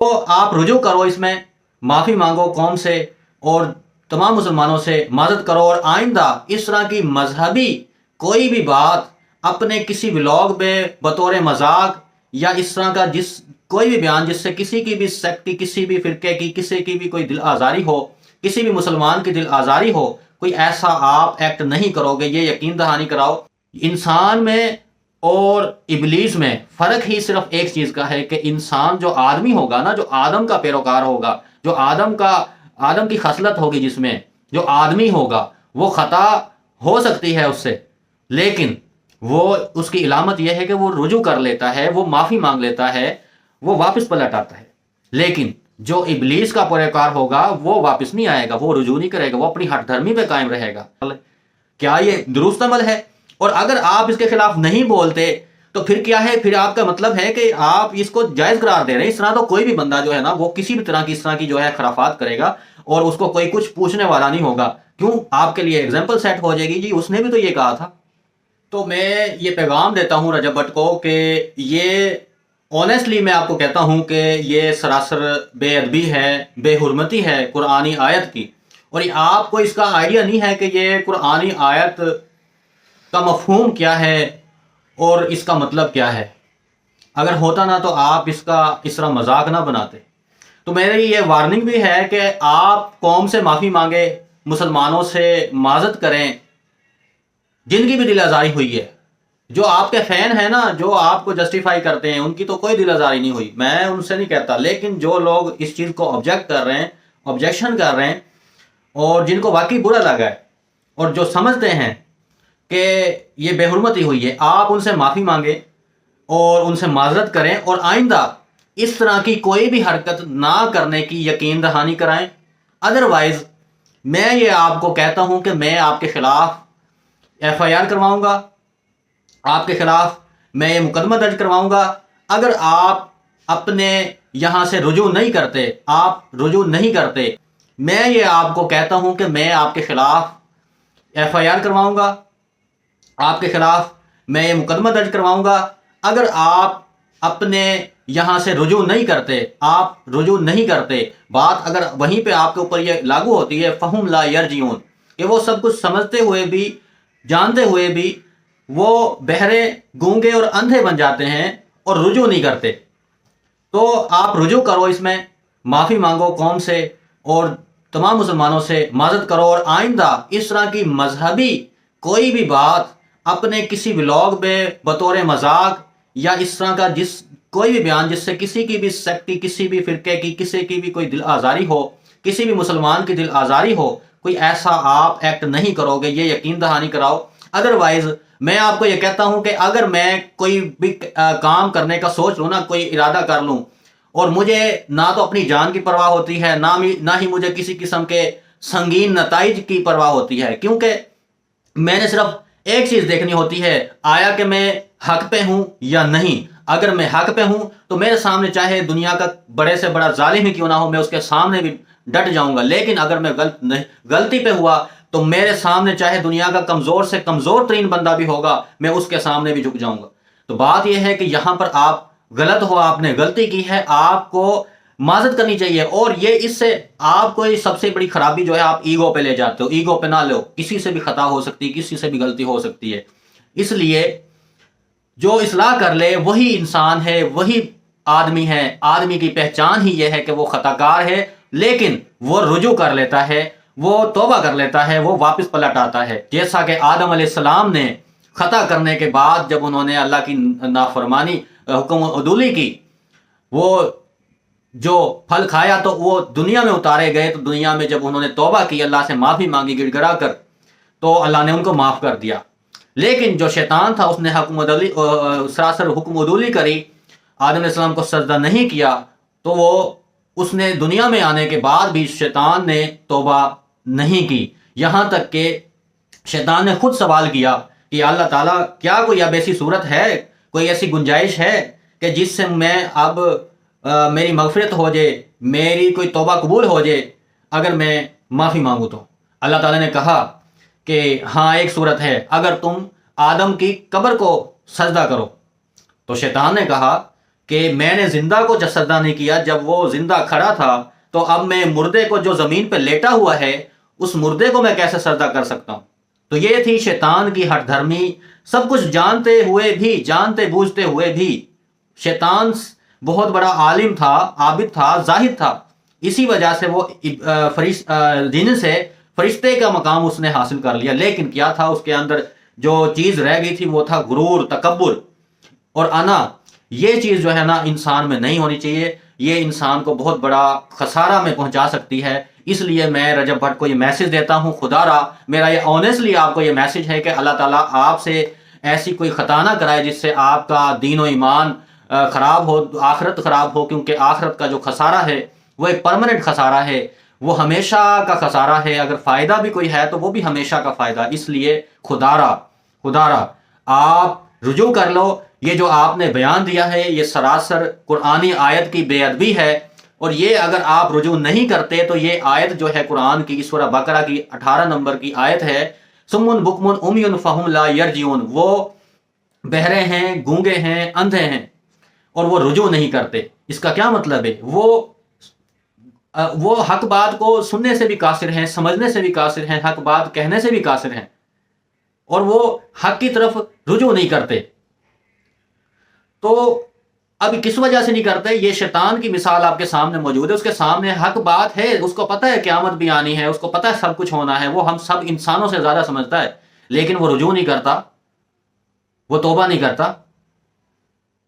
تو آپ رجوع کرو، اس میں معافی مانگو قوم سے اور تمام مسلمانوں سے معذرت کرو، اور آئندہ اس طرح کی مذہبی کوئی بھی بات اپنے کسی ولاگ میں بطور مذاق یا اس طرح کا کوئی بھی بیان جس سے کسی کی بھی سیکٹ کی، کسی بھی فرقے کی، کسی کی بھی کوئی دل آزاری ہو، کسی بھی مسلمان کی دل آزاری ہو، کوئی ایسا آپ ایکٹ نہیں کرو گے، یہ یقین دہانی کراؤ۔ انسان میں اور ابلیس میں فرق ہی صرف ایک چیز کا ہے کہ انسان جو آدمی ہوگا نا، جو آدم کا پیروکار ہوگا، جو آدم کی خصلت ہوگی، جس میں جو آدمی ہوگا وہ خطا ہو سکتی ہے اس سے، لیکن وہ اس کی علامت یہ ہے کہ وہ رجوع کر لیتا ہے، وہ معافی مانگ لیتا ہے، وہ واپس پلٹ آتا ہے۔ لیکن جو ابلیس کا پیروکار ہوگا وہ واپس نہیں آئے گا، وہ رجوع نہیں کرے گا، وہ اپنی ہٹ دھرمی پہ قائم رہے گا۔ کیا یہ درست عمل ہے؟ اور اگر آپ اس کے خلاف نہیں بولتے تو پھر کیا ہے؟ پھر آپ کا مطلب ہے کہ آپ اس کو جائز قرار دے رہے ہیں۔ اس طرح تو کوئی بھی بندہ جو ہے نا، وہ کسی بھی طرح کی اس طرح کی جو ہے خرافات کرے گا اور اس کو کوئی کچھ پوچھنے والا نہیں ہوگا۔ کیوں؟ آپ کے لیے ایگزامپل سیٹ ہو جائے گی، جی اس نے بھی تو یہ کہا تھا۔ تو میں یہ پیغام دیتا ہوں رجب بٹ کو کہ یہ آنیسٹلی میں آپ کو کہتا ہوں کہ یہ سراسر بے ادبی ہے، بے حرمتی ہے قرآنی آیت کی، اور آپ کو اس کا آئیڈیا نہیں ہے کہ یہ قرآنی آیت کا مفہوم کیا ہے اور اس کا مطلب کیا ہے۔ اگر ہوتا نا تو آپ اس کا اس طرح مذاق نہ بناتے۔ تو میری یہ وارننگ بھی ہے کہ آپ قوم سے معافی مانگے، مسلمانوں سے معذرت کریں جن کی بھی دل آزاری ہوئی ہے۔ جو آپ کے فین ہیں نا، جو آپ کو جسٹیفائی کرتے ہیں، ان کی تو کوئی دل آزاری نہیں ہوئی، میں ان سے نہیں کہتا، لیکن جو لوگ اس چیز کو آبجیکٹ کر رہے ہیں، آبجیکشن کر رہے ہیں، اور جن کو واقعی برا لگا ہے اور جو سمجھتے ہیں کہ یہ بے حرمتی ہوئی ہے، آپ ان سے معافی مانگیں اور ان سے معذرت کریں، اور آئندہ اس طرح کی کوئی بھی حرکت نہ کرنے کی یقین دہانی کرائیں۔ ادروائز میں یہ آپ کو کہتا ہوں کہ میں آپ کے خلاف ایف آئی آر کرواؤں گا، آپ کے خلاف میں یہ مقدمہ درج کرواؤں گا۔ اگر آپ اپنے یہاں سے رجوع نہیں کرتے، میں یہ آپ کو کہتا ہوں کہ میں آپ کے خلاف ایف آئی آر کرواؤں گا، آپ کے خلاف میں یہ مقدمہ درج کرواؤں گا۔ اگر آپ اپنے یہاں سے رجوع نہیں کرتے، بات اگر وہیں پہ آپ کے اوپر یہ لاگو ہوتی ہے، فہم لا یرجعون، کہ وہ سب کچھ سمجھتے ہوئے بھی، جانتے ہوئے بھی وہ بہرے، گونگے اور اندھے بن جاتے ہیں اور رجوع نہیں کرتے، تو آپ رجوع کرو، اس میں معافی مانگو قوم سے اور تمام مسلمانوں سے معذرت کرو، اور آئندہ اس طرح کی مذہبی کوئی بھی بات اپنے کسی ولاگ میں بطور مذاق یا اس طرح کا کوئی بھی بیان جس سے کسی کی بھی سیکٹ کی، کسی بھی فرقے کی، کسی کی بھی کوئی دل آزاری ہو، کسی بھی مسلمان کی دل آزاری ہو، کوئی ایسا آپ ایکٹ نہیں کرو گے، یہ یقین دہانی کراؤ۔ ادروائز میں آپ کو یہ کہتا ہوں کہ اگر میں کوئی بھی کام کرنے کا سوچ لوں نا، کوئی ارادہ کر لوں، اور مجھے نہ تو اپنی جان کی پرواہ ہوتی ہے، نہ ہی مجھے کسی قسم کے سنگین نتائج کی پرواہ ہوتی ہے، کیونکہ میں نے صرف ایک چیز دیکھنی ہوتی ہے، آیا کہ میں حق پہ ہوں یا نہیں۔ اگر میں حق پہ ہوں تو میرے سامنے چاہے دنیا کا بڑے سے بڑا ظالم ہی کیوں نہ ہو، میں اس کے سامنے بھی ڈٹ جاؤں گا، لیکن اگر میں غلطی پہ ہوا تو میرے سامنے چاہے دنیا کا کمزور سے کمزور ترین بندہ بھی ہوگا، میں اس کے سامنے بھی جھک جاؤں گا۔ تو بات یہ ہے کہ یہاں پر آپ غلط ہو، آپ نے غلطی کی ہے، آپ کو معذرت کرنی چاہیے، اور یہ اس سے آپ کو سب سے بڑی خرابی جو ہے، آپ ایگو پہ لے جاتے ہو۔ ایگو پہ نہ لو، کسی سے بھی خطا ہو سکتی ہے، کسی سے بھی غلطی ہو سکتی ہے، اس لیے جو اصلاح کر لے وہی انسان ہے، وہی آدمی ہے۔ آدمی کی پہچان ہی یہ ہے کہ وہ خطا کار ہے، لیکن وہ رجوع کر لیتا ہے، وہ توبہ کر لیتا ہے، وہ واپس پلٹ آتا ہے۔ جیسا کہ آدم علیہ السلام نے خطا کرنے کے بعد جب انہوں نے اللہ کی نافرمانی، حکم عدولی کی، وہ جو پھل کھایا تو وہ دنیا میں اتارے گئے، تو دنیا میں جب انہوں نے توبہ کی، اللہ سے معافی مانگی گڑ گڑا کر، تو اللہ نے ان کو معاف کر دیا۔ لیکن جو شیطان تھا، اس نے سراسر حکم عدولی کری، آدم علیہ السلام کو سجدہ نہیں کیا، تو اس نے دنیا میں آنے کے بعد بھی شیطان نے توبہ نہیں کی، یہاں تک کہ شیطان نے خود سوال کیا کہ اللہ تعالیٰ، کیا کوئی اب ایسی صورت ہے، کوئی ایسی گنجائش ہے کہ جس سے میں اب میری مغفرت ہو جائے، میری کوئی توبہ قبول ہو جائے اگر میں معافی مانگوں تو؟ اللہ تعالیٰ نے کہا کہ ہاں ایک صورت ہے، اگر تم آدم کی قبر کو سجدہ کرو۔ تو شیطان نے کہا کہ میں نے زندہ کو سجدہ نہیں کیا جب وہ زندہ کھڑا تھا، تو اب میں مردے کو جو زمین پہ لیٹا ہوا ہے اس مردے کو میں کیسے سجدہ کر سکتا ہوں؟ تو یہ تھی شیطان کی ہٹ دھرمی. سب کچھ جانتے ہوئے بھی، جانتے بوجھتے ہوئے بھی شیطان بہت بڑا عالم تھا، عابد تھا، زاہد تھا. اسی وجہ سے وہ جن سے فرشتے کا مقام اس نے حاصل کر لیا. لیکن کیا تھا اس کے اندر جو چیز رہ گئی تھی وہ تھا غرور، تکبر اور انا. یہ چیز جو ہے نا انسان میں نہیں ہونی چاہیے. یہ انسان کو بہت بڑا خسارہ میں پہنچا سکتی ہے. اس لیے میں رجب بھٹ کو یہ میسج دیتا ہوں، خدا را میرا یہ آنیسٹلی آپ کو یہ میسج ہے کہ اللہ تعالیٰ آپ سے ایسی کوئی خطا نہ کرائے جس سے آپ کا دین و ایمان خراب ہو، آخرت خراب ہو. کیونکہ آخرت کا جو خسارہ ہے وہ ایک پرماننٹ خسارہ ہے، وہ ہمیشہ کا خسارہ ہے. اگر فائدہ بھی کوئی ہے تو وہ بھی ہمیشہ کا فائدہ. اس لیے خدا را آپ رجوع کر لو. یہ جو آپ نے بیان دیا ہے یہ سراسر قرآنی آیت کی بے ادبی ہے، اور یہ اگر آپ رجوع نہیں کرتے تو یہ آیت جو ہے قرآن کی سورہ بقرہ کی 18 نمبر کی آیت ہے، سمن بکمن امیون فہم لا یرجعون. وہ بہرے ہیں، گونگے ہیں، اندھے ہیں اور وہ رجوع نہیں کرتے. اس کا کیا مطلب ہے؟ وہ حق بات کو سننے سے بھی قاصر ہیں، سمجھنے سے بھی قاصر ہیں، حق بات کہنے سے بھی قاصر ہیں، اور وہ حق کی طرف رجوع نہیں کرتے. تو اب کس وجہ سے نہیں کرتے؟ یہ شیطان کی مثال آپ کے سامنے موجود ہے. اس کے سامنے حق بات ہے، اس کو پتہ ہے قیامت بھی آنی ہے، اس کو پتہ ہے سب کچھ ہونا ہے، وہ ہم سب انسانوں سے زیادہ سمجھتا ہے، لیکن وہ رجوع نہیں کرتا، وہ توبہ نہیں کرتا.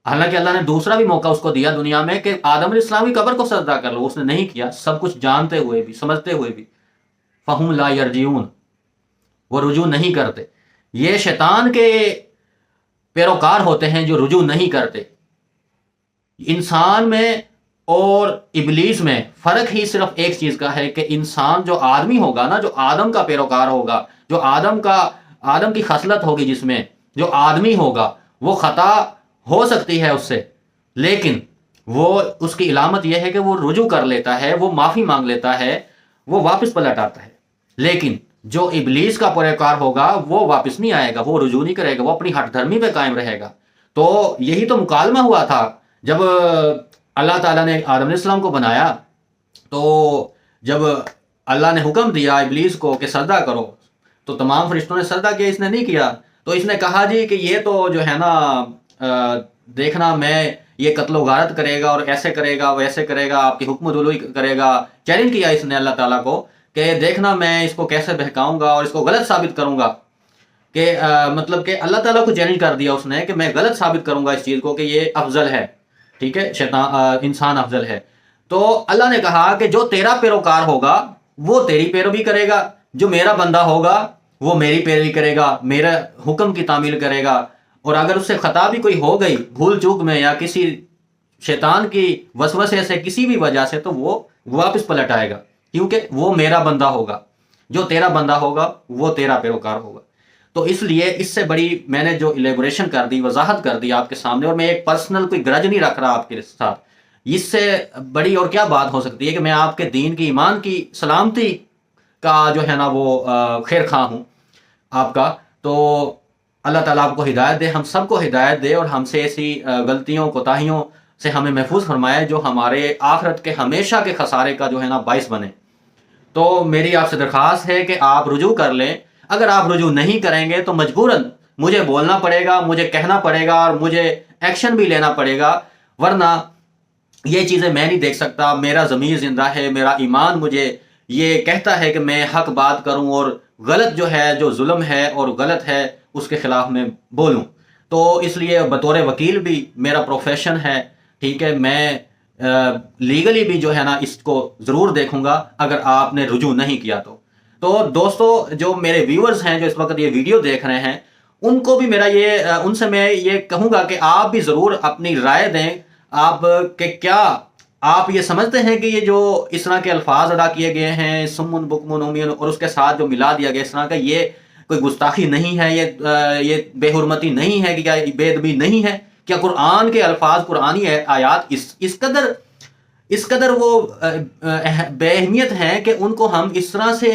حالانکہ اللہ نے دوسرا بھی موقع اس کو دیا دنیا میں کہ آدم علیہ السلام کی قبر کو سجدہ کر لو، اس نے نہیں کیا. سب کچھ جانتے ہوئے بھی، سمجھتے ہوئے بھی. فہم لا یرجعون، وہ رجوع نہیں کرتے. یہ شیطان کے پیروکار ہوتے ہیں جو رجوع نہیں کرتے. انسان میں اور ابلیس میں فرق ہی صرف ایک چیز کا ہے کہ انسان جو آدمی ہوگا نا، جو آدم کا پیروکار ہوگا، جو آدم کی خصلت ہوگی، جس میں جو آدمی ہوگا وہ خطا ہو سکتی ہے اس سے، لیکن وہ اس کی علامت یہ ہے کہ وہ رجوع کر لیتا ہے، وہ معافی مانگ لیتا ہے، وہ واپس پلٹ آتا ہے. لیکن جو ابلیس کا پیروکار ہوگا وہ واپس نہیں آئے گا، وہ رجوع نہیں کرے گا، وہ اپنی ہٹ دھرمی پہ قائم رہے گا. تو یہی تو مکالمہ ہوا تھا جب اللہ تعالیٰ نے آدم علیہ السلام کو بنایا. تو جب اللہ نے حکم دیا ابلیس کو کہ سجدہ کرو، تو تمام فرشتوں نے سجدہ کیا، اس نے نہیں کیا. تو اس نے کہا جی کہ یہ تو جو ہے نا دیکھنا، میں یہ قتل و غارت کرے گا اور ایسے کرے گا ویسے کرے گا، آپ کی حکم دلوئی کرے گا. چیلنج کیا اس نے اللہ تعالیٰ کو کہ دیکھنا میں اس کو کیسے بہکاؤں گا اور اس کو غلط ثابت کروں گا. کہ مطلب کہ اللہ تعالیٰ کو چیلنج کر دیا اس نے کہ میں غلط ثابت کروں گا اس چیز کو کہ یہ افضل ہے. ٹھیک ہے، انسان افضل ہے. تو اللہ نے کہا کہ جو تیرا پیروکار ہوگا وہ تیری پیروی کرے گا، جو میرا بندہ ہوگا وہ میری پیروی کرے گا، میرا حکم کی تعمیل کرے گا. اور اگر اس سے خطا بھی کوئی ہو گئی بھول چوک میں یا کسی شیطان کی وسوسے سے کسی بھی وجہ سے، تو وہ واپس پلٹ آئے گا، کیونکہ وہ میرا بندہ ہوگا. جو تیرا بندہ ہوگا وہ تیرا پیروکار ہوگا. تو اس لیے اس سے بڑی میں نے جو الیبوریشن کر دی، وضاحت کر دی آپ کے سامنے، اور میں ایک پرسنل کوئی گرج نہیں رکھ رہا آپ کے ساتھ. اس سے بڑی اور کیا بات ہو سکتی ہے کہ میں آپ کے دین کی، ایمان کی سلامتی کا جو ہے نا وہ خیر خواہ ہوں آپ کا. تو اللہ تعالیٰ آپ کو ہدایت دے، ہم سب کو ہدایت دے، اور ہم سے ایسی غلطیوں کوتاہیوں سے ہمیں محفوظ فرمائے جو ہمارے آخرت کے ہمیشہ کے خسارے کا جو ہے نا باعث بنے. تو میری آپ سے درخواست ہے کہ آپ رجوع کر لیں. اگر آپ رجوع نہیں کریں گے تو مجبوراً مجھے بولنا پڑے گا، مجھے کہنا پڑے گا، اور مجھے ایکشن بھی لینا پڑے گا، ورنہ یہ چیزیں میں نہیں دیکھ سکتا. میرا ضمیر زندہ ہے، میرا ایمان مجھے یہ کہتا ہے کہ میں حق بات کروں اور غلط جو ہے، جو ظلم ہے اور غلط ہے، اس کے خلاف میں بولوں. تو اس لیے بطور وکیل بھی میرا پروفیشن ہے. ٹھیک ہے، میں لیگلی بھی جو ہے نا اس کو ضرور دیکھوں گا اگر آپ نے رجوع نہیں کیا تو. تو دوستو، جو میرے ویورز ہیں جو اس وقت یہ ویڈیو دیکھ رہے ہیں، ان کو بھی ان سے میں یہ کہوں گا کہ آپ بھی ضرور اپنی رائے دیں. آپ کہ کیا آپ یہ سمجھتے ہیں کہ یہ جو اس طرح کے الفاظ ادا کیے گئے ہیں، سمن بکمن عمیون، اور اس کے ساتھ جو ملا دیا گیا اس طرح کا، یہ کوئی گستاخی نہیں ہے، یہ بے حرمتی نہیں ہے، کہ کیا بے ادبی نہیں ہے؟ کیا قرآن کے الفاظ، قرآنی آیات اس قدر وہ بے اہمیت ہیں کہ ان کو ہم اس طرح سے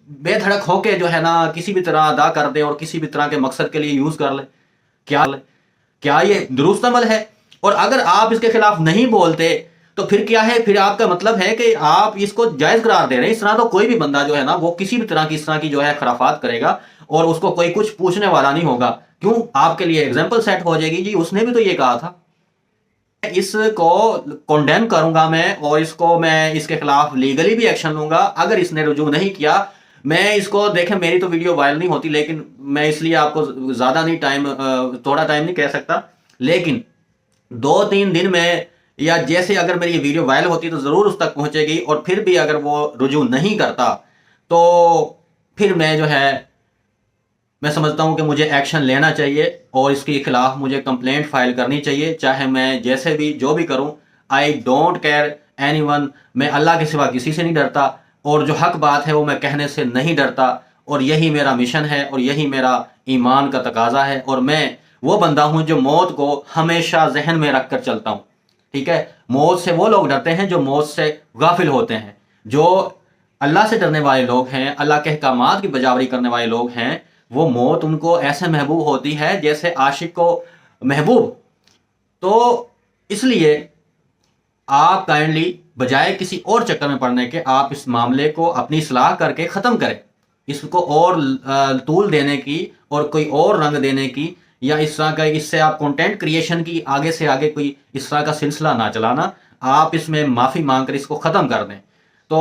بے دھڑک ہو کے جو ہے نا کسی بھی طرح ادا کر دیں اور کسی بھی طرح کے مقصد کے لیے یوز کر لیں؟ کیا یہ درست عمل ہے؟ اور اگر آپ اس کے خلاف نہیں بولتے تو پھر کیا ہے، پھر آپ کا مطلب ہے کہ آپ اس کو جائز قرار دے رہے ہیں۔ اس طرح تو کوئی بھی بندہ جو ہے نا وہ کسی بھی طرح کی اس طرح کی جو ہے خرافات کرے گا اور اس کو کوئی کچھ پوچھنے والا نہیں ہوگا، کیوں؟ آپ کے لیے ایگزامپل سیٹ ہو جائے گی، جی اس نے بھی تو یہ کہا تھا۔ اس کو کنڈیم کروں گا میں، اور اس کو میں اس کے خلاف لیگلی بھی ایکشن لوں گا اگر اس نے رجوع نہیں کیا۔ میں اس کو دیکھیں، میری تو ویڈیو وائرل نہیں ہوتی، لیکن میں اس لیے آپ کو زیادہ نہیں تھوڑا ٹائم نہیں کہہ سکتا، لیکن 2-3 دن میں، یا جیسے اگر میری یہ ویڈیو وائرل ہوتی تو ضرور اس تک پہنچے گی، اور پھر بھی اگر وہ رجوع نہیں کرتا تو پھر میں جو ہے میں سمجھتا ہوں کہ مجھے ایکشن لینا چاہیے اور اس کے خلاف مجھے کمپلینٹ فائل کرنی چاہیے، چاہے میں جیسے بھی جو بھی کروں۔ I don't care any one, میں اللہ کے سوا کسی سے نہیں ڈرتا، اور جو حق بات ہے وہ میں کہنے سے نہیں ڈرتا، اور یہی میرا مشن ہے اور یہی میرا ایمان کا تقاضا ہے، اور میں وہ بندہ ہوں جو موت کو ہمیشہ ذہن میں رکھ کر چلتا ہوں، ٹھیک ہے؟ موت سے وہ لوگ ڈرتے ہیں جو موت سے غافل ہوتے ہیں، جو اللہ سے ڈرنے والے لوگ ہیں، اللہ کے احکامات کی بجاوری کرنے والے لوگ ہیں، وہ موت ان کو ایسے محبوب ہوتی ہے جیسے عاشق کو محبوب۔ تو اس لیے آپ کائنڈلی بجائے کسی اور چکر میں پڑنے کے، آپ اس معاملے کو اپنی اصلاح کر کے ختم کریں، اس کو اور طول دینے کی اور کوئی اور رنگ دینے کی، یا اس طرح کا اس سے آپ کنٹینٹ کریشن کی آگے سے آگے کوئی اس طرح کا سلسلہ نہ چلانا، آپ اس میں معافی مانگ کر اس کو ختم کر دیں۔